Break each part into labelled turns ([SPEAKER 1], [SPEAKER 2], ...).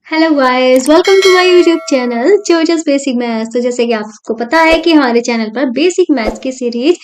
[SPEAKER 1] Hello guys, welcome to my YouTube channel Jojo's basic maths. तो जैसे कि आपको पता है कि हमारे चैनल पर बेसिक मैथ्स की सीरीज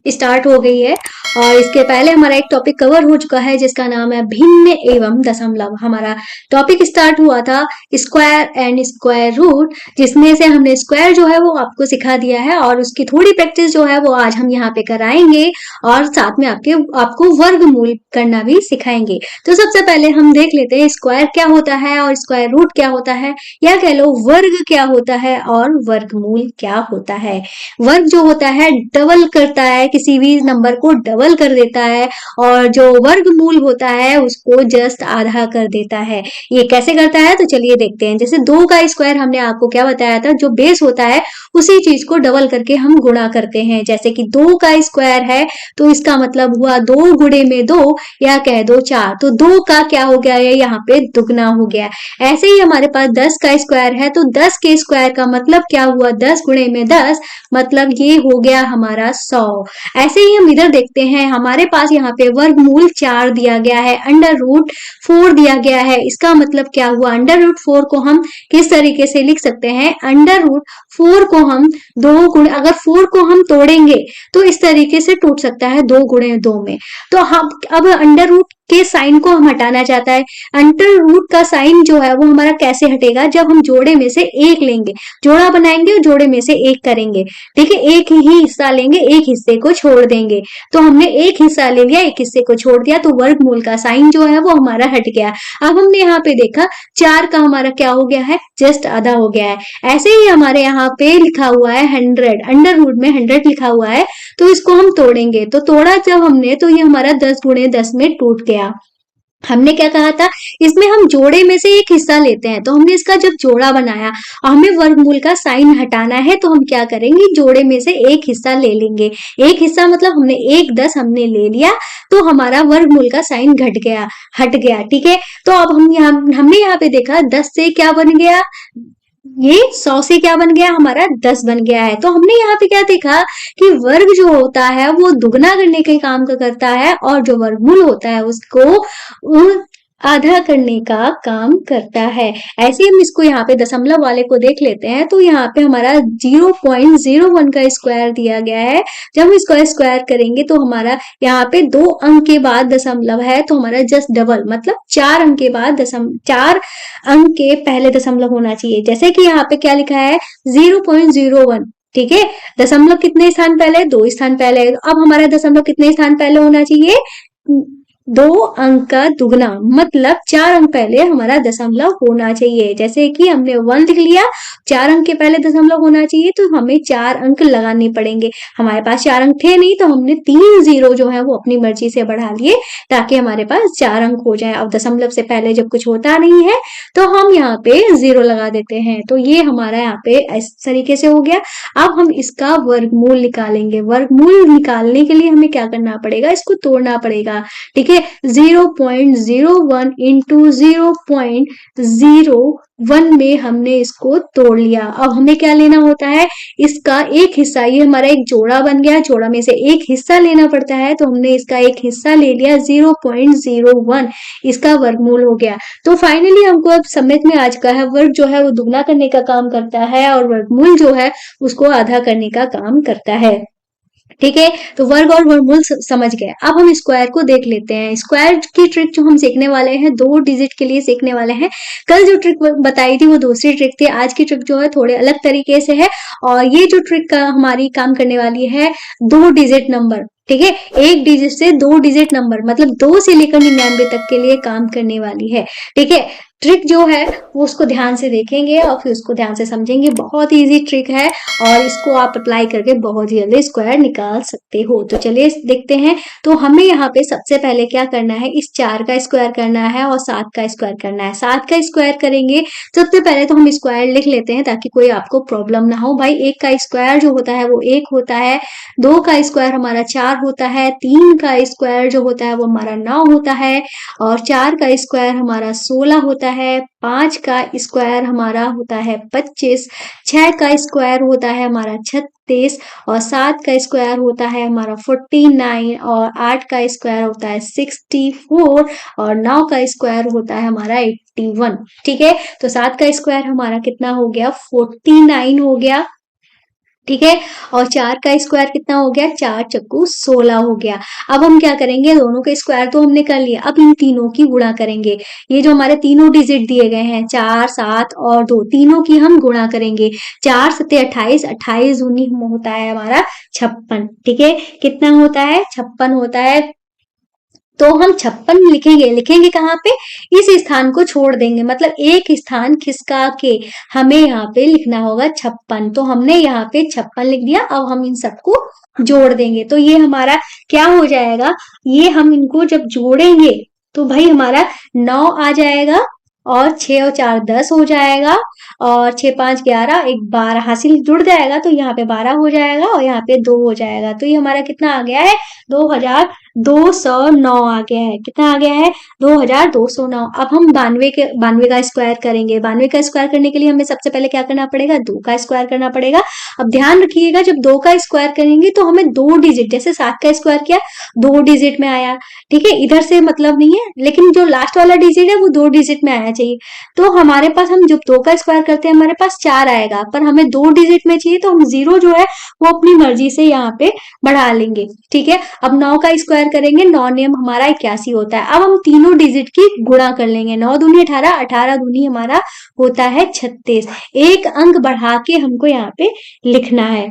[SPEAKER 1] स्टार्ट हो गई है और इसके पहले हमारा एक टॉपिक कवर हो चुका है जिसका नाम है भिन्न एवं दशमलव। हमारा टॉपिक स्टार्ट हुआ था स्क्वायर एंड स्क्वायर रूट, जिसमें से हमने स्क्वायर जो है वो आपको सिखा दिया है और उसकी थोड़ी प्रैक्टिस जो है वो आज हम यहाँ पे कराएंगे और साथ में आपको वर्गमूल करना भी सिखाएंगे। तो सबसे पहले हम देख लेते हैं स्क्वायर क्या होता है और स्क्वायर रूट क्या होता है, या कह लो वर्ग क्या होता है और वर्गमूल क्या होता है। वर्ग जो होता है डबल करता है, किसी भी नंबर को डबल कर देता है, और जो वर्गमूल होता है उसको जस्ट आधा कर देता है। ये कैसे करता है तो चलिए देखते हैं। जैसे 2 का स्क्वायर हमने आपको क्या बताया था, जो बेस होता है उसी चीज को डबल करके हम गुणा करते हैं। जैसे कि 2 का स्क्वायर है तो इसका मतलब हुआ 2 गुणे में 2, या कह दो 4। तो 2 का क्या हो गया, ये यहाँ पे दुगना हो गया। ऐसे ही हमारे पास 10 का स्क्वायर है तो 10 के स्क्वायर का मतलब क्या हुआ, 10 गुणे में 10, मतलब ये हो गया हमारा 100। ऐसे ही हम इधर देखते हैं, हमारे पास यहाँ पे वर्गमूल 4 दिया गया है, अंडर रूट 4 दिया गया है। इसका मतलब क्या हुआ, अंडर रूट 4 को हम किस तरीके से लिख सकते हैं, अंडर रूट 4 को हम अगर 4 को हम तोड़ेंगे तो इस तरीके से टूट सकता है 2 गुणे 2 में। तो हम अब अंडर रूट के साइन को हम हटाना चाहता है। अंडर रूट का साइन जो है वो हमारा कैसे हटेगा, जब हम जोड़े में से एक लेंगे, जोड़ा बनाएंगे और जोड़े में से एक करेंगे। ठीक है, एक ही हिस्सा लेंगे, एक हिस्से को छोड़ देंगे। तो हमने एक हिस्सा ले लिया, एक हिस्से को छोड़ दिया, तो वर्गमूल का साइन जो है वो हमारा हट गया। अब हमने यहाँ पे देखा 4 का हमारा क्या हो गया है, जस्ट आधा हो गया है। ऐसे ही हमारे यहाँ पे लिखा हुआ है 100, अंडर रूट में 100 लिखा हुआ है, तो इसको हम तोड़ेंगे। तो तोड़ा जब हमने तो ये हमारा 10 गुणे 10 में टूट गया। हमने क्या कहा था, इसमें हम जोड़े में से एक हिस्सा लेते हैं। तो हमने इसका जब जोड़ा बनाया और हमें वर्गमूल का साइन हटाना है, तो हम क्या करेंगे, जोड़े में से एक हिस्सा ले लेंगे। एक हिस्सा मतलब हमने 1/10 हमने ले लिया, तो हमारा वर्गमूल का साइन हट गया। ठीक है, तो अब हमने यहाँ पे देखा 10 से क्या बन गया, ये 100 से क्या बन गया, हमारा 10 बन गया है। तो हमने यहाँ पे क्या देखा कि वर्ग जो होता है वो दुगना करने के काम का करता है, और जो वर्गमूल होता है उसको आधा करने का काम करता है। ऐसे हम इसको यहाँ पे दशमलव वाले को देख लेते हैं। तो यहाँ पे हमारा 0.01 का स्क्वायर दिया गया है। जब हम इसको स्क्वायर करेंगे तो हमारा यहाँ पे 2 अंक के बाद दशमलव है, तो हमारा जस्ट डबल, मतलब 4 अंक के बाद 4 अंक के पहले दशमलव होना चाहिए। जैसे कि यहाँ पे क्या लिखा है, 0.01। ठीक है, दशमलव कितने स्थान पहले, 2 स्थान पहले। अब हमारा दशमलव कितने स्थान पहले होना चाहिए, 2 अंक का दुगना, मतलब 4 अंक पहले हमारा दशमलव होना चाहिए। जैसे कि हमने 1 लिख लिया, 4 अंक के पहले दशमलव होना चाहिए, तो हमें 4 अंक लगाने पड़ेंगे। हमारे पास 4 अंक थे नहीं, तो हमने 3 जीरो जो है वो अपनी मर्जी से बढ़ा लिए ताकि हमारे पास 4 अंक हो जाए। अब दशमलव से पहले जब कुछ होता नहीं है तो हम यहाँ पे 0 लगा देते हैं। तो ये हमारा यहाँ पे इस तरीके से हो गया। अब हम इसका वर्गमूल निकालेंगे। वर्गमूल निकालने के लिए हमें क्या करना पड़ेगा, इसको तोड़ना पड़ेगा। ठीक है, 0.01 इंटू 0.01 में हमने इसको तोड़ लिया। अब हमें क्या लेना होता है, इसका एक हिस्सा, ये हमारा एक जोड़ा बन गया, जोड़ा में से एक हिस्सा लेना पड़ता है। तो हमने इसका एक हिस्सा ले लिया, 0.01, इसका वर्गमूल हो गया। तो फाइनली हमको अब समझ में आ चुका है, वर्ग जो है वो दुगना करने का काम करता है और वर्गमूल जो है उसको आधा करने का काम करता है। ठीक है, तो वर्ग और वर्गमूल समझ गए। अब हम स्क्वायर को देख लेते हैं। स्क्वायर की ट्रिक जो हम सीखने वाले हैं, 2 डिजिट के लिए सीखने वाले हैं। कल जो ट्रिक बताई थी वो दूसरी ट्रिक थी, आज की ट्रिक जो है थोड़े अलग तरीके से है। और ये जो ट्रिक हमारी काम करने वाली है 2 डिजिट नंबर। ठीक है, 1 डिजिट से 2 डिजिट नंबर, मतलब 2 से लेकर 99 तक के लिए काम करने वाली है। ठीक है, ट्रिक जो है वो उसको ध्यान से देखेंगे और फिर उसको ध्यान से समझेंगे। बहुत इजी ट्रिक है और इसको आप अप्लाई करके बहुत ही जल्दी स्क्वायर निकाल सकते हो। तो चलिए देखते हैं। तो हमें यहाँ पे सबसे पहले क्या करना है, इस 4 का स्क्वायर करना है और 7 का स्क्वायर करना है। 7 का स्क्वायर करेंगे, सबसे पहले तो हम स्क्वायर लिख लेते हैं ताकि कोई आपको प्रॉब्लम ना हो। भाई 1 का स्क्वायर जो होता है वो 1 होता है, 2 का स्क्वायर हमारा 4 होता है, 3 का स्क्वायर जो होता है वो हमारा 9 होता है, और 4 का स्क्वायर हमारा 16 होता होता है 5 का स्क्वायर हमारा होता है 25, 6 का स्क्वायर होता है हमारा 36 और 7 का स्क्वायर होता है हमारा 49 और 8 का स्क्वायर होता है 64 और 9 का स्क्वायर होता है हमारा 81। ठीक है, तो 7 का स्क्वायर हमारा कितना हो गया 49 हो गया। ठीक है, और 4 का स्क्वायर कितना हो गया 4 चक्कू 16 हो गया। अब हम क्या करेंगे, दोनों के स्क्वायर तो हमने कर लिया, अब इन तीनों की गुणा करेंगे। ये जो हमारे तीनों डिजिट दिए गए हैं 4, 7 और 2, तीनों की हम गुणा करेंगे। 4 सत्ते 28, 28 दूनी होता है हमारा 56। ठीक है, कितना होता है 56 होता है। तो हम 56 लिखेंगे, लिखेंगे कहाँ पे, इस स्थान को छोड़ देंगे, मतलब एक स्थान खिसका के हमें यहाँ पे लिखना होगा 56। तो हमने यहाँ पे 56 लिख दिया। अब हम इन सबको जोड़ देंगे, तो ये हमारा क्या हो जाएगा, ये हम इनको जब जोड़ेंगे तो भाई हमारा 9 आ जाएगा और 6 और 4 10 हो जाएगा और 6 5 11 एक 12 हासिल जुड़ जाएगा, तो यहाँ पे 12 हो जाएगा और यहाँ पे 2 हो जाएगा। तो ये हमारा कितना आ गया है 2209 आ गया है। कितना आ गया है 2209। अब हम 92 का स्क्वायर करेंगे। 92 का स्क्वायर करने के लिए हमें सबसे पहले क्या करना पड़ेगा, 2 का स्क्वायर करना पड़ेगा। अब ध्यान रखिएगा, जब 2 का स्क्वायर करेंगे तो हमें 2 डिजिट, जैसे 7 का स्क्वायर किया 2 डिजिट में आया। ठीक है, इधर से मतलब नहीं है, लेकिन जो लास्ट वाला डिजिट है वो 2 डिजिट में आना चाहिए। तो हमारे पास, हम जब 2 का स्क्वायर करते हैं हमारे पास 4 आएगा, पर हमें 2 डिजिट में चाहिए, तो हम 0 जो है वो अपनी मर्जी से यहाँ पे बढ़ा लेंगे। ठीक है, अब 9 का स्क्वायर करेंगे, 9 नियम हमारा 81 होता है। अब हम तीनों डिजिट की गुणा कर लेंगे, 9 दूनी 18, 18 दूनी हमारा होता है 36। एक अंक बढ़ा के हमको यहाँ पे लिखना है।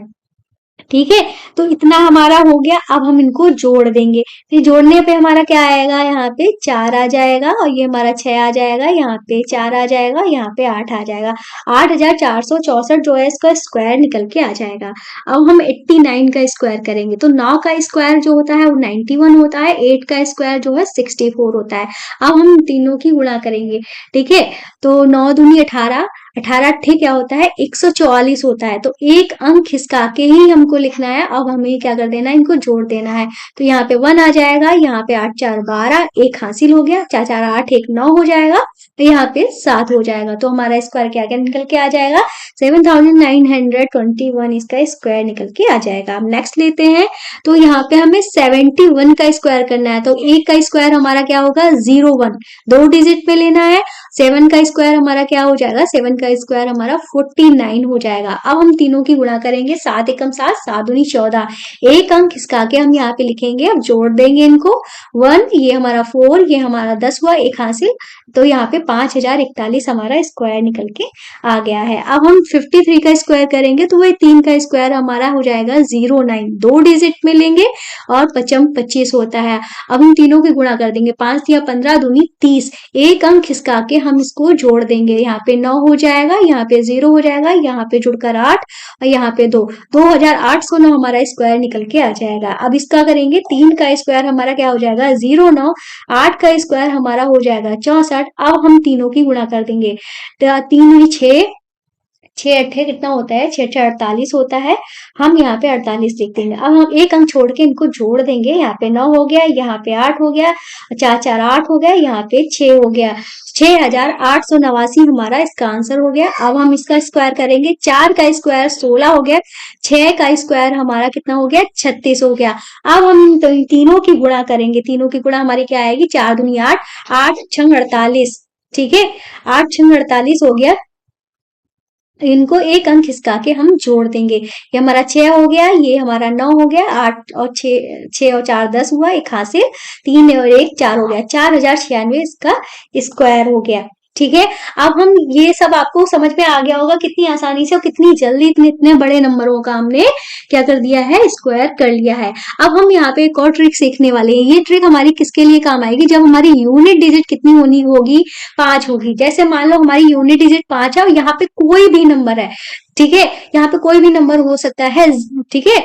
[SPEAKER 1] ठीक है, तो इतना हमारा हो गया। अब हम इनको जोड़ देंगे, फिर जोड़ने पे हमारा क्या आएगा, यहाँ पे 4 आ जाएगा और ये हमारा 6 आ जाएगा, यहाँ पे 4 आ जाएगा, यहाँ पे 8 आ जाएगा। 8464 जो है इसका स्क्वायर निकल के आ जाएगा। अब हम 89 का स्क्वायर करेंगे, तो 9 का स्क्वायर जो होता है वो 91 होता है, 8 का स्क्वायर जो है 64 होता है। अब हम तीनों की गुणा करेंगे। ठीक है, तो 9 दूनी 18, 18 अट्ठे क्या होता है 144 होता है। तो एक अंक खिसका के ही हमको लिखना है। अब हमें क्या कर देना है, इनको जोड़ देना है। तो यहाँ पे 1 आ जाएगा, यहाँ पे 8 4 12, एक हासिल हो गया, 4 4 8 1 9 हो जाएगा, तो यहाँ पे 7 हो जाएगा। तो हमारा स्क्वायर क्या क्या निकल के आ जाएगा 7921 इसका स्क्वायर निकल के आ जाएगा। अब नेक्स्ट लेते हैं, तो यहाँ पे हमें 71 का स्क्वायर करना है। तो एक का स्क्वायर हमारा क्या होगा 01, 2 डिजिट में लेना है। 7 का स्क्वायर हमारा क्या हो जाएगा, 7 का स्क्वायर हमारा 49 हो जाएगा। अब हम तीनों की गुणा करेंगे, 7 एकम 7, 7 दूनी 14, एक अंक खिसका के हम यहाँ पे लिखेंगे। अब जोड़ देंगे इनको, 1 ये हमारा 4, ये हमारा 10 हुआ, एक हासिल, तो यहाँ पे 5041 हमारा स्क्वायर निकल के आ गया है। अब हम 53 का स्क्वायर करेंगे, तो वही 3 का स्क्वायर हमारा हो जाएगा 09, 2 डिजिट में लेंगे और 5 25 होता है। अब हम तीनों की गुणा कर देंगे, 5 या 15 दूनी 30, एक अंक खिसका के हम इसको जोड़ देंगे। यहाँ पे 9 हो जाएगा, यहाँ पे 0 हो जाएगा, यहाँ पे जुड़कर 8 और यहाँ पे 2, 2809 हमारा स्क्वायर निकल के आ जाएगा। अब इसका करेंगे, 3 का स्क्वायर हमारा क्या हो जाएगा 09, 8 का स्क्वायर हमारा हो जाएगा 64। अब हम तीनों की गुणा कर देंगे, 3 6, 6 अट्ठे कितना होता है 6 6 48 होता है। हम यहाँ पे 48 लिख देंगे। अब हम एक अंक छोड़ के इनको जोड़ देंगे, यहाँ पे 9 हो गया, यहाँ पे 8 हो गया, 4 4 8 हो गया, यहाँ पे 6 हो गया, 6889 हमारा इसका आंसर हो गया। अब हम इसका स्क्वायर करेंगे, 4 का स्क्वायर 16 हो गया, 6 का स्क्वायर हमारा कितना हो गया 36 हो गया। अब हम तीनों की गुणा करेंगे, तीनों की गुणा हमारी क्या आएगी 4 दूनी 8, 8 6 48। ठीक है, 8 6 48 हो गया। इनको एक अंक खिसका के हम जोड़ देंगे, ये हमारा 6 हो गया, ये हमारा 9 हो गया, 8 और 6 और 4 10 हुआ, एक हासिल, 3 और 1 4 हो गया, 4096 इसका स्क्वायर हो गया। ठीक है, अब हम ये सब आपको समझ में आ गया होगा कितनी आसानी से और कितनी जल्दी इतने बड़े नंबरों का हमने क्या कर दिया है स्क्वायर कर लिया है। अब हम यहाँ पे एक और ट्रिक सीखने वाले हैं। ये ट्रिक हमारी किसके लिए काम आएगी, जब हमारी यूनिट डिजिट कितनी होनी होगी 5 होगी। जैसे मान लो हमारी यूनिट डिजिट 5 है और यहाँ पे कोई भी नंबर है, ठीक है, यहाँ पे कोई भी नंबर हो सकता है, ठीक है,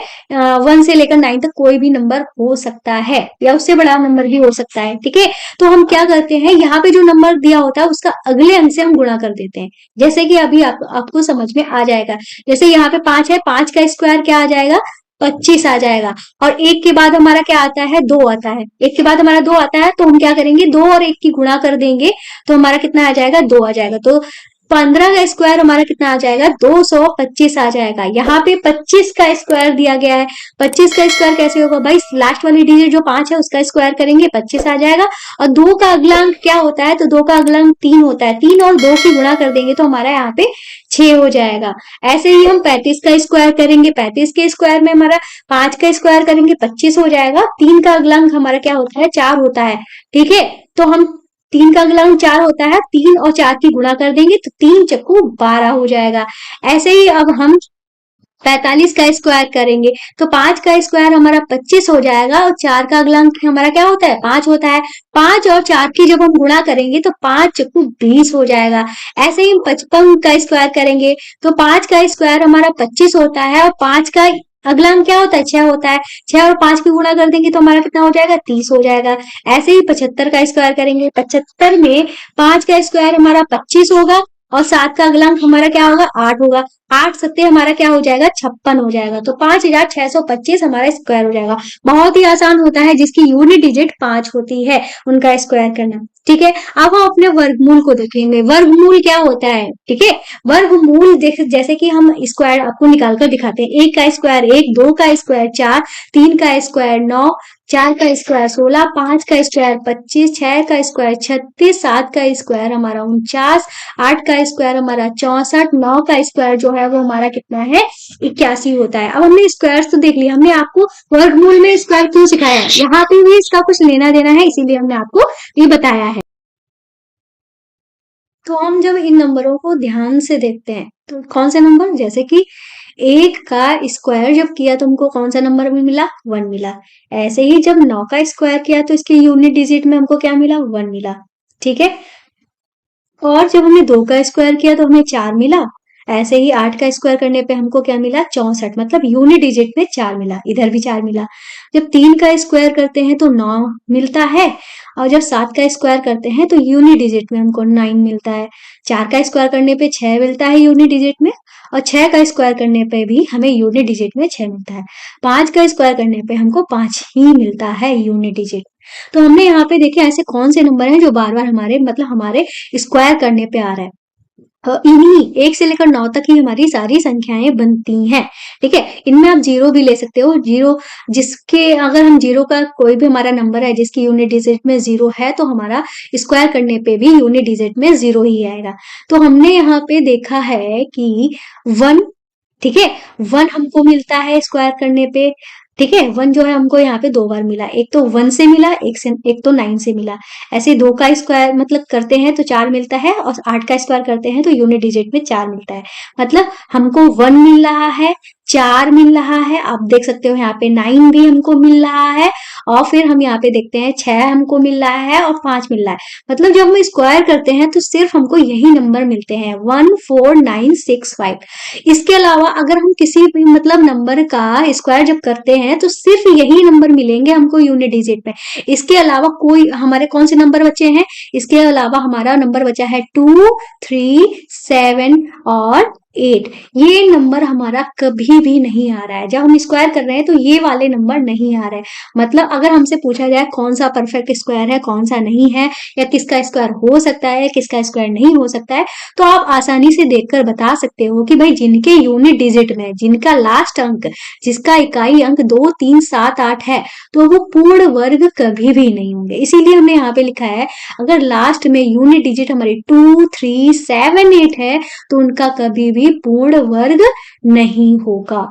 [SPEAKER 1] 1 से लेकर 9 तक कोई भी नंबर हो सकता है या उससे बड़ा नंबर भी हो सकता है। ठीक है, तो हम क्या करते हैं, यहाँ पे जो नंबर दिया होता है उसका अगले अंक से हम गुणा कर देते हैं। जैसे कि अभी आपको समझ में आ जाएगा, जैसे यहाँ पे 5 है, 5 का स्क्वायर क्या आ जाएगा 25 आ जाएगा। और एक के बाद हमारा क्या आता है, 2 आता है। एक के बाद हमारा 2 आता है तो हम क्या करेंगे, 2 और 1 की गुणा कर देंगे तो हमारा कितना आ जाएगा, 2 आ जाएगा। तो 15 का स्क्वायर हमारा कितना आ जाएगा, 225 आ जाएगा। यहाँ पे 25 का स्क्वायर दिया गया है। 25 का स्क्वायर कैसे होगा भाई, लास्ट वाली डिजिट जो 5 है उसका स्क्वायर करेंगे, 25 आ जाएगा। और 2 का अगला अंक क्या होता है, तो 2 का अगला अंक 3 होता है। 3 और 2 की गुणा कर देंगे तो हमारा यहाँ पे 6 हो जाएगा। ऐसे ही हम 35 का स्क्वायर करेंगे, 35 के स्क्वायर में हमारा 5 का स्क्वायर करेंगे, 25 हो जाएगा। 3 का अगला अंक हमारा क्या होता है, 4 होता है। ठीक है, तो हम 3 का अगला अंक 4 होता है, 3 और 4 की गुणा कर देंगे तो 3 चक्कू 12 हो जाएगा। ऐसे ही अब हम 45 का स्क्वायर करेंगे तो 5 का स्क्वायर हमारा 25 हो जाएगा। और 4 का अगला अंक हमारा क्या होता है, 5 होता है। 5 और 4 की जब हम गुणा करेंगे तो 5 चक्कू 20 हो जाएगा। ऐसे ही हम 55 का स्क्वायर करेंगे तो 5 का स्क्वायर हमारा 25 होता है। और 5 का अगला अंक क्या होता है, 6 होता है। 6 और 5 की गुणा कर देंगे तो हमारा कितना हो जाएगा, 30 हो जाएगा। ऐसे ही 75 का स्क्वायर करेंगे, 75 में 5 का स्क्वायर हमारा 25 होगा और 7 का अगला अंक हमारा क्या होगा, 8 होगा। 8 सत्ते हमारा क्या हो जाएगा, 56 हो जाएगा। तो 5625 हमारा स्क्वायर हो जाएगा। बहुत ही आसान होता है, जिसकी यूनिट डिजिट 5 होती है उनका स्क्वायर करना। ठीक है, अब हम अपने वर्गमूल को देखेंगे। वर्गमूल क्या होता है, ठीक है। वर्गमूल देख, जैसे कि हम स्क्वायर आपको निकाल कर दिखाते हैं। 1 का स्क्वायर 1, 2 का स्क्वायर 4, 3 का स्क्वायर 9, 4 का स्क्वायर 16, 5 का स्क्वायर 25, 6 का स्क्वायर 36, 7 का स्क्वायर हमारा 49, 8 का स्क्वायर हमारा 64, 9 का स्क्वायर जो है वो हमारा कितना है, 81 होता है। अब हमने स्क्वायर तो देख लिया, हमने आपको वर्गमूल में स्क्वायर क्यों सिखाया है, यहाँ पे भी इसका कुछ लेना देना है, इसीलिए हमने आपको ये बताया है। तो हम जब इन नंबरों को ध्यान से देखते हैं तो कौन से नंबर, जैसे कि 1 का स्क्वायर जब किया तो हमको कौन सा नंबर भी मिला, 1 मिला। ऐसे ही जब 9 का स्क्वायर किया तो इसके यूनिट डिजिट में हमको क्या मिला, 1 मिला। ठीक है, और जब हमने 2 का स्क्वायर किया तो हमें 4 मिला। ऐसे ही 8 का स्क्वायर करने पे हमको क्या मिला, 64, मतलब यूनिट डिजिट में 4 मिला। इधर भी 4 मिला। जब 3 का स्क्वायर करते हैं तो 9 मिलता है। और जब 7 का स्क्वायर करते हैं तो यूनिट डिजिट में हमको 9 मिलता है। 4 का स्क्वायर करने पे 6 मिलता है यूनिट डिजिट में। और 6 का स्क्वायर करने पे भी हमें यूनिट डिजिट में 6 मिलता है। 5 का स्क्वायर करने पे हमको 5 ही मिलता है यूनिट डिजिट। तो हमने यहाँ पे देखे ऐसे कौन से नंबर हैं जो बार बार हमारे मतलब हमारे स्क्वायर करने पे आ रहा है। इन्हीं 1 से लेकर 9 तक ही हमारी सारी संख्याएं बनती हैं। ठीक है, इनमें आप जीरो भी ले सकते हो। जीरो जिसके, अगर हम जीरो का कोई भी हमारा नंबर है जिसकी यूनिट डिजिट में 0 है तो हमारा स्क्वायर करने पे भी यूनिट डिजिट में 0 ही आएगा। तो हमने यहाँ पे देखा है कि 1, ठीक है, 1 हमको मिलता है स्क्वायर करने पे। ठीक है, 1 जो है हमको यहाँ पे 2 बार मिला। एक तो 1 से मिला, एक तो 9 से मिला। ऐसे 2 का स्क्वायर मतलब करते हैं तो 4 मिलता है, और 8 का स्क्वायर करते हैं तो यूनिट डिजिट में 4 मिलता है। मतलब हमको 1 मिल रहा है, 4 मिल रहा है, आप देख सकते हो यहाँ पे 9 भी हमको मिल रहा है। और फिर हम यहाँ पे देखते हैं 6 हमको मिल रहा है और 5 मिल रहा है। मतलब जब हम स्क्वायर करते हैं तो सिर्फ हमको यही नंबर मिलते हैं, 1 4 9 6 5। इसके अलावा अगर हम किसी भी मतलब नंबर का स्क्वायर जब करते हैं तो सिर्फ यही नंबर मिलेंगे हमको यूनिट डिजिट में। इसके अलावा कोई हमारे कौन से नंबर बचे हैं, इसके अलावा हमारा नंबर बचा है 2 3 7 और 8। ये नंबर हमारा कभी भी नहीं आ रहा है। जब हम स्क्वायर कर रहे हैं तो ये वाले नंबर नहीं आ रहे हैं। मतलब अगर हमसे पूछा जाए कौन सा परफेक्ट स्क्वायर है, कौन सा नहीं है, या किसका स्क्वायर हो सकता है, किसका स्क्वायर नहीं हो सकता है, तो आप आसानी से देखकर बता सकते हो कि भाई जिनके यूनिट डिजिट में, जिनका लास्ट अंक, जिसका इकाई अंक 2 3 7 8 है, तो वो पूर्ण वर्ग कभी भी नहीं होंगे। इसीलिए हमने यहाँ पे लिखा है अगर लास्ट में यूनिट डिजिट हमारी 2 3 7 8 है तो उनका कभी भी पूर्ण वर्ग नहीं होगा।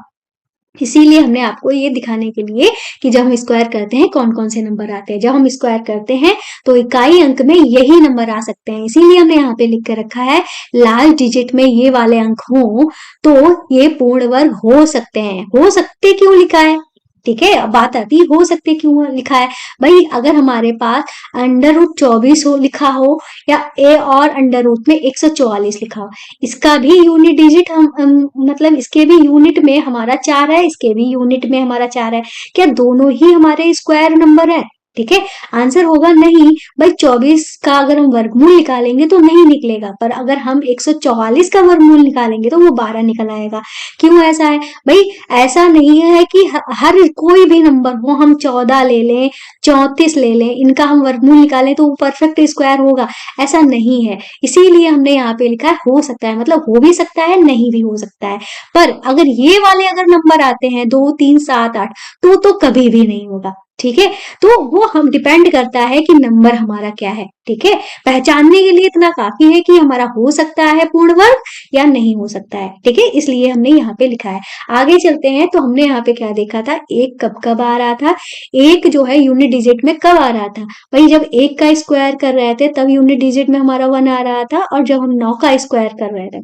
[SPEAKER 1] इसीलिए हमने आपको ये दिखाने के लिए कि जब हम स्क्वायर करते हैं कौन कौन से नंबर आते हैं। जब हम स्क्वायर करते हैं तो इकाई अंक में यही नंबर आ सकते हैं। इसीलिए हमने यहाँ पे लिख कर रखा है लास्ट डिजिट में ये वाले अंक हो तो ये पूर्ण वर्ग हो सकते हैं। हो सकते क्यों लिखा है, ठीक है, अब बात आती है हो सकते क्यों लिखा है। भाई अगर हमारे पास √24 हो लिखा हो, या ए और अंडर रूट में 144 लिखा हो, इसका भी यूनिट डिजिट मतलब इसके भी यूनिट में हमारा 4 है, इसके भी यूनिट में हमारा 4 है। क्या दोनों ही हमारे स्क्वायर नंबर है? ठीक है, आंसर होगा नहीं। भाई 24 का अगर हम वर्गमूल निकालेंगे तो नहीं निकलेगा, पर अगर हम 144 का वर्गमूल निकालेंगे तो वो 12 निकल आएगा। क्यों ऐसा है भाई? ऐसा नहीं है कि हर कोई भी नंबर हो, हम 14 ले लें, 34 ले लें, इनका हम वर्गमूल निकालें तो वो परफेक्ट स्क्वायर होगा, ऐसा नहीं है। इसीलिए हमने यहाँ पे लिखा है हो सकता है, मतलब हो भी सकता है, नहीं भी हो सकता है। पर अगर ये वाले अगर नंबर आते हैं 2 3 7 8, तो कभी भी नहीं होगा। ठीक है, तो वो हम डिपेंड करता है कि नंबर हमारा क्या है। ठीक है, पहचानने के लिए इतना काफी है कि हमारा हो सकता है पूर्ण वर्ग या नहीं हो सकता है। ठीक है, इसलिए हमने यहाँ पे लिखा है। आगे चलते हैं, तो हमने यहाँ पे क्या देखा था, एक कब कब आ रहा था, एक जो है यूनिट डिजिट में कब आ रहा था। भाई जब एक का स्क्वायर कर रहे थे तब यूनिट डिजिट में हमारा 1 आ रहा था, और जब हम 9 का स्क्वायर कर रहे थे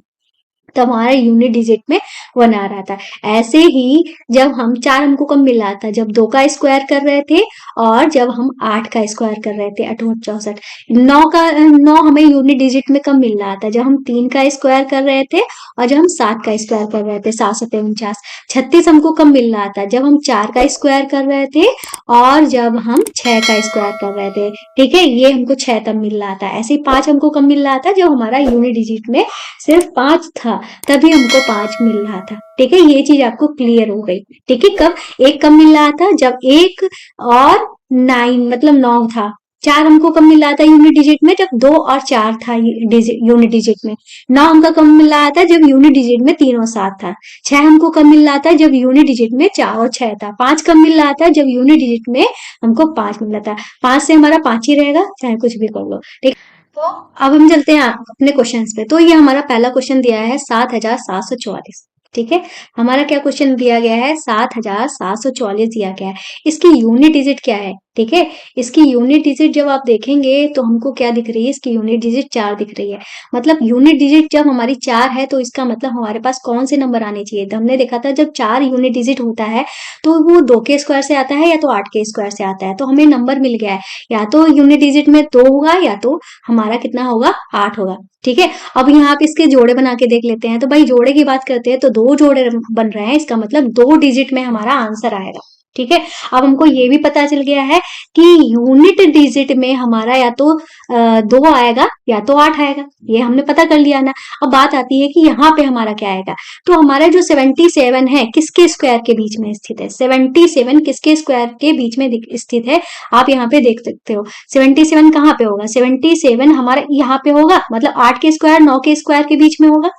[SPEAKER 1] तब हमारा यूनिट डिजिट में 1 आ रहा था। ऐसे ही जब हम 4 हमको कब मिल रहा था, जब 2 का स्क्वायर कर रहे थे और जब हम 8 का स्क्वायर कर रहे थे, 8 64। 9 हमें यूनिट डिजिट में कब मिल रहा था, जब हम 3 का स्क्वायर कर रहे थे और जब हम 7 का स्क्वायर कर रहे थे, 7 7 49। 36 हमको कब मिल रहा था, जब हम 4 का स्क्वायर कर रहे थे और जब हम 6 का स्क्वायर कर रहे थे। ठीक है, ये हमको 6 तब मिल रहा था। ऐसे ही 5 हमको कब मिल रहा था, जब हमारा यूनिट डिजिट में सिर्फ 5 था, तभी हमको 5 मिल रहा था। ठीक है, ये चीज आपको क्लियर हो गई। ठीक है, एक कब मिल रहा था, जब 1 और 9 मतलब 9 था। 4 हमको कब मिल रहा था यूनिट डिजिट में, जब 2 और 4 था यूनिट डिजिट में। 9 हमको कब मिल रहा था, जब यूनिट डिजिट में 3 और 7 था। 6 हमको कब मिल रहा था, जब यूनिट डिजिट में 4 और 6 था। 5 कब मिल रहा था, जब यूनिट डिजिट में हमको 5 मिल रहा था। 5 से हमारा 5 ही रहेगा, चाहे कुछ भी कर लो। ठीक, तो अब हम चलते हैं अपने क्वेश्चंस पे। तो ये हमारा पहला क्वेश्चन दिया है 7744। ठीक है, हमारा क्या क्वेश्चन दिया गया है, 7744 दिया गया है। इसकी यूनिट डिजिट क्या है? ठीक है, इसकी यूनिट डिजिट जब आप देखेंगे तो हमको क्या दिख रही है, इसकी यूनिट डिजिट 4 दिख रही है। मतलब यूनिट डिजिट जब हमारी 4 है तो इसका मतलब हमारे पास कौन से नंबर आने चाहिए। तो हमने देखा था जब 4 यूनिट डिजिट होता है तो वो 2 के स्क्वायर से आता है या तो 8 के स्क्वायर से आता है। तो हमें नंबर मिल गया है, या तो यूनिट डिजिट में 2 होगा या तो हमारा कितना होगा, 8 होगा। ठीक है, अब यहाँ पे इसके जोड़े बना के देख लेते हैं। तो भाई जोड़े की बात करते हैं तो 2 जोड़े बन रहे हैं, इसका मतलब 2 डिजिट में हमारा आंसर आएगा। ठीक है, अब हमको ये भी पता चल गया है कि यूनिट डिजिट में हमारा या तो 2 आएगा या तो 8 आएगा, ये हमने पता कर लिया ना। अब बात आती है कि यहाँ पे हमारा क्या आएगा। तो हमारा जो 77 है किसके स्क्वायर के बीच में स्थित है, 77 किसके स्क्वायर के बीच में स्थित है, आप यहाँ पे देख सकते हो। 77 कहाँ पे होगा, 77 हमारा यहाँ पे होगा, मतलब 8 के स्क्वायर 9 के स्क्वायर के बीच में होगा।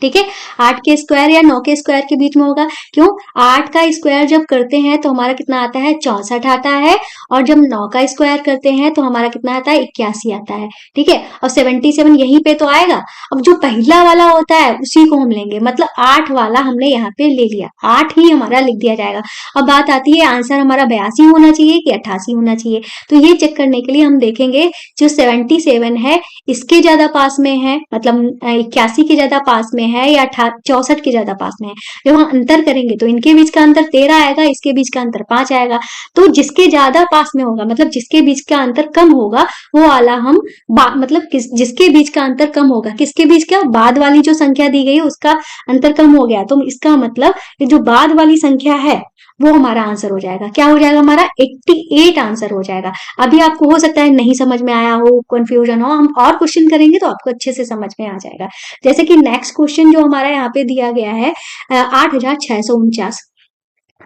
[SPEAKER 1] ठीक है, 8 के स्क्वायर या 9 के स्क्वायर के बीच में होगा। क्यों, 8 का स्क्वायर जब करते हैं तो हमारा कितना आता है, 64 आता है, और जब 9 का स्क्वायर करते हैं तो हमारा कितना आता है, 81 आता है। ठीक है, और 77 यहीं पे तो आएगा। अब जो पहला वाला होता है उसी को हम लेंगे, मतलब 8 वाला हमने यहाँ पे ले लिया, 8 ही हमारा लिख दिया जाएगा। अब बात आती है आंसर हमारा 82 होना चाहिए कि 88 होना चाहिए। तो ये चेक करने के लिए हम देखेंगे जो 77 है इसके ज्यादा पास में है, मतलब 81 के ज्यादा पास में है या 64 के ज्यादा पास में है। जब हम अंतर करेंगे तो इनके बीच का अंतर 13 आएगा, इसके बीच का अंतर 5 आएगा। तो जिसके ज्यादा पास में होगा, मतलब जिसके बीच का अंतर कम होगा, वो वाला हम मतलब जिसके बीच का अंतर कम होगा, किसके बीच का, बाद वाली जो संख्या दी गई है उसका अंतर कम हो गया, तो इसका मतलब जो बाद वाली संख्या है वो हमारा आंसर हो जाएगा। क्या हो जाएगा, हमारा 88 आंसर हो जाएगा। अभी आपको हो सकता है नहीं समझ में आया हो, कंफ्यूजन हो, हम और क्वेश्चन करेंगे तो आपको अच्छे से समझ में आ जाएगा। जैसे कि नेक्स्ट क्वेश्चन जो हमारा यहाँ पे दिया गया है 8649।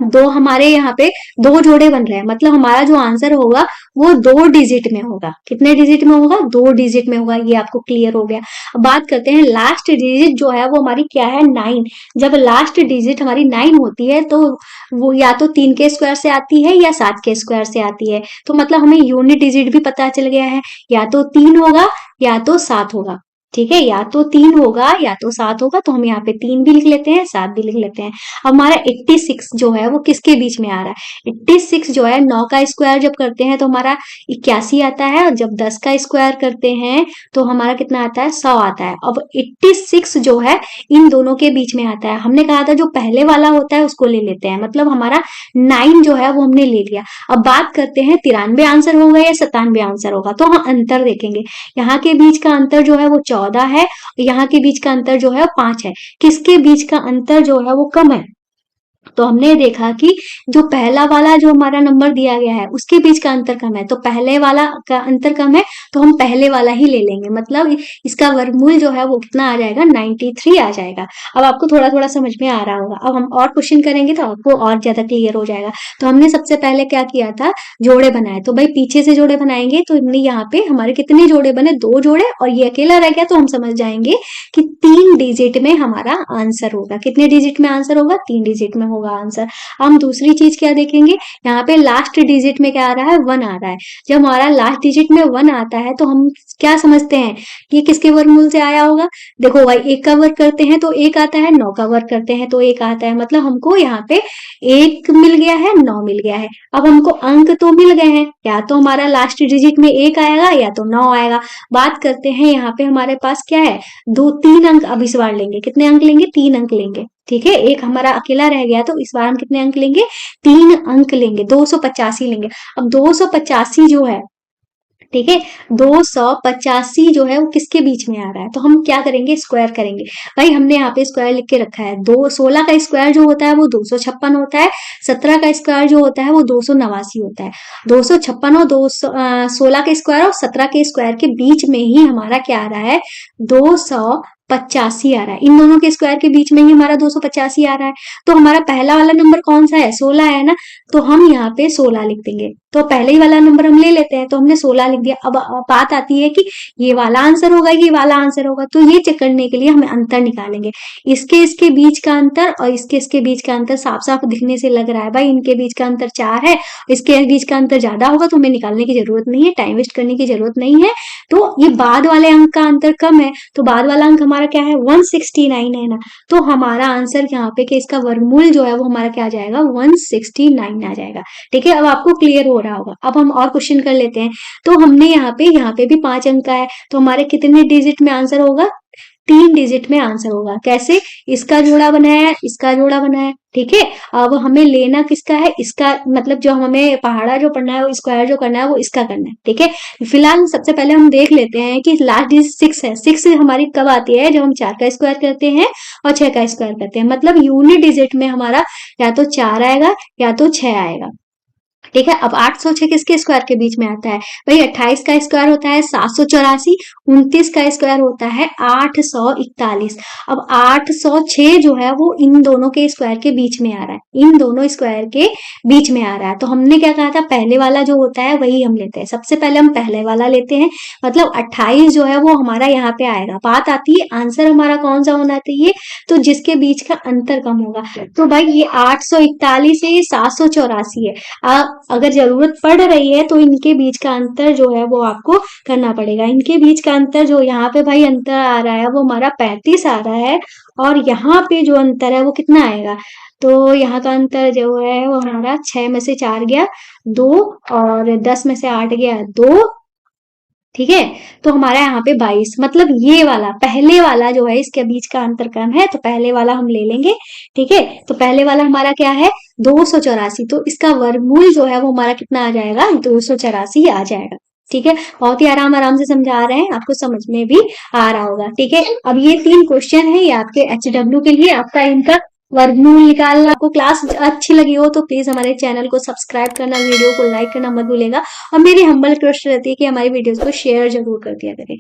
[SPEAKER 1] दो हमारे यहाँ पे 2 जोड़े बन रहे हैं, मतलब हमारा जो आंसर होगा वो 2 डिजिट में होगा। कितने डिजिट में होगा, 2 डिजिट में होगा। ये आपको क्लियर हो गया। अब बात करते हैं लास्ट डिजिट जो है वो हमारी क्या है, 9। जब लास्ट डिजिट हमारी 9 होती है तो वो या तो 3 के स्क्वायर से आती है या 7 के स्क्वायर से आती है। तो मतलब हमें यूनिट डिजिट भी पता चल गया है, या तो 3 होगा या तो 7 होगा। ठीक है, या तो 3 होगा या तो 7 होगा। तो हम यहाँ पे 3 भी लिख लेते हैं, 7 भी लिख लेते हैं। अब हमारा 86 जो है वो किसके बीच में आ रहा है, 86 जो है 9 का स्क्वायर जब करते हैं तो हमारा 81 आता है, और जब 10 का स्क्वायर करते हैं तो हमारा कितना आता है, 100 आता है। अब 86 जो है इन दोनों के बीच में आता है। हमने कहा था जो पहले वाला होता है उसको ले लेते हैं, मतलब हमारा 9 जो है वो हमने ले लिया। अब बात करते हैं 93 आंसर होगा या 97 आंसर होगा। तो हम अंतर देखेंगे, यहाँ के बीच का अंतर जो है वो 14 है, यहाँ के बीच का अंतर जो है 5 है। किसके बीच का अंतर जो है वो कम है, तो हमने देखा कि जो पहला वाला जो हमारा नंबर दिया गया है उसके बीच का अंतर कम है, तो पहले वाला का अंतर कम है तो हम पहले वाला ही ले लेंगे, मतलब इसका वर्गमूल जो है वो कितना आ जाएगा, 93 आ जाएगा। अब आपको थोड़ा थोड़ा समझ में आ रहा होगा। अब हम और क्वेश्चन करेंगे तो आपको और ज्यादा क्लियर हो जाएगा। तो हमने सबसे पहले क्या किया था, जोड़े बनाए। तो भाई पीछे से जोड़े बनाएंगे तो हमने यहाँ पे हमारे कितने जोड़े बने, 2 जोड़े, और ये अकेला रह गया तो हम समझ जाएंगे कि 3 डिजिट में हमारा आंसर होगा। कितने डिजिट में आंसर होगा, 3 डिजिट में होगा आंसर। हम दूसरी चीज क्या देखेंगे, यहाँ पे लास्ट डिजिट में क्या आ रहा है, 1 आ रहा है। जब हमारा लास्ट डिजिट में 1 आता है तो हम क्या समझते हैं, ये किसके वर्गमूल से आया होगा। देखो भाई 1 का वर्ग करते हैं तो 1 आता है, 9 का वर्ग करते हैं तो 1 आता है, मतलब हमको यहाँ पे 1 मिल गया है, 9 मिल गया है। अब हमको अंक तो मिल गए हैं, या तो हमारा लास्ट डिजिट में 1 आएगा या तो 9 आएगा। बात करते हैं यहाँ पे हमारे पास क्या है, 3 अंक अब इस बार लेंगे। कितने अंक लेंगे, 3 अंक लेंगे। ठीक है, एक हमारा अकेला रह गया तो इस बार हम कितने अंक लेंगे, 3 अंक लेंगे, 285 लेंगे। अब 285 जो है, ठीक है, 285 जो है वो किसके बीच में आ रहा है, तो हम क्या करेंगे, स्क्वायर करेंगे। भाई हमने यहाँ पे स्क्वायर लिख के रखा है, 16 का स्क्वायर जो होता है वो 256 होता है, 17 का स्क्वायर जो होता है वो 289 होता है। 256 और 16 के स्क्वायर और 17 के स्क्वायर के बीच में ही हमारा क्या आ रहा है, 285 आ रहा है। इन दोनों के स्क्वायर के बीच में ही हमारा 285 आ रहा है। तो हमारा पहला वाला नंबर कौन सा है, 16 है ना, तो हम यहाँ पे 16 लिख देंगे। तो पहले ही वाला नंबर हम ले लेते हैं, तो हमने 16 लिख दिया। अब बात आती है कि ये वाला आंसर होगा, ये वाला आंसर होगा, तो ये चेक करने के लिए हमें अंतर निकालेंगे। इसके बीच का अंतर और इसके बीच का अंतर साफ साफ दिखने से लग रहा है भाई इनके बीच का अंतर 4 है, इसके बीच का अंतर ज्यादा होगा, तो हमें निकालने की जरूरत नहीं है, टाइम वेस्ट करने की जरूरत नहीं है। तो ये बाद वाले अंक का अंतर कम है, तो बाद वाला अंक हमारा क्या है, 169 है ना, तो हमारा आंसर यहाँ पे कि इसका वर्गमूल जो है वो हमारा क्या आ जाएगा, 169 आ जाएगा। ठीक है, अब आपको क्लियर हो रहा होगा। अब हम और क्वेश्चन कर लेते हैं। तो हमने यहाँ पे भी 5 अंक का है, तो हमारे कितने डिजिट में आंसर होगा, 3 डिजिट में आंसर होगा। कैसे, इसका जोड़ा बनाया, इसका जोड़ा बनाया। ठीक है, अब हमें लेना किसका है, इसका, मतलब जो हमें पहाड़ा जो पढ़ना है, वो स्क्वायर जो करना है वो इसका करना है। ठीक है, फिलहाल सबसे पहले हम देख लेते हैं कि लास्ट डिजिट 6 है। 6 हमारी कब आती है, जब हम 4 का स्क्वायर करते हैं और 6 का स्क्वायर करते हैं, मतलब यूनिट डिजिट में हमारा या तो 4 आएगा या तो 6 आएगा। ठीक है, अब 806 किसके स्क्वायर के बीच में आता है, भाई 28 का स्क्वायर होता है 784, 29 का स्क्वायर होता है 841। अब 806 जो है वो इन दोनों के स्क्वायर के बीच में आ रहा है, इन दोनों स्क्वायर के बीच में आ रहा है। तो हमने क्या कहा था, पहले वाला जो होता है वही हम लेते हैं। सबसे पहले हम पहले वाला लेते हैं, मतलब 28 जो है वो हमारा यहाँ पे आएगा। बात आती है आंसर हमारा कौन सा होना चाहिए, तो जिसके बीच का अंतर कम होगा। तो भाई ये 841 है, ये 784 है। अगर जरूरत पड़ रही है तो इनके बीच का अंतर जो है वो आपको करना पड़ेगा। इनके बीच का अंतर जो यहाँ पे भाई अंतर आ रहा है वो हमारा 35 आ रहा है, और यहाँ पे जो अंतर है वो कितना आएगा, तो यहाँ का अंतर जो है वो हमारा 6 में से 4 गया 2, और 10 में से 8 गया 2। ठीक है, तो हमारा यहाँ पे 22, मतलब ये वाला पहले वाला जो है इसके बीच का अंतर कम है, तो पहले वाला हम ले लेंगे। ठीक है, तो पहले वाला हमारा क्या है, 284, तो इसका वर्गमूल जो है वो हमारा कितना आ जाएगा, 284 आ जाएगा। ठीक है, बहुत ही आराम आराम से समझा रहे हैं, आपको समझ में भी आ रहा होगा। ठीक है, अब ये 3 क्वेश्चन है, ये आपके HW के लिए, आपका इनका वर्गमूल निकालना। आपको क्लास अच्छी लगी हो तो प्लीज हमारे चैनल को सब्सक्राइब करना, वीडियो को लाइक करना मत भूलेगा, और मेरी हम्बल रिक्वेस्ट रहती है कि हमारी वीडियोस को शेयर जरूर कर दिया करें।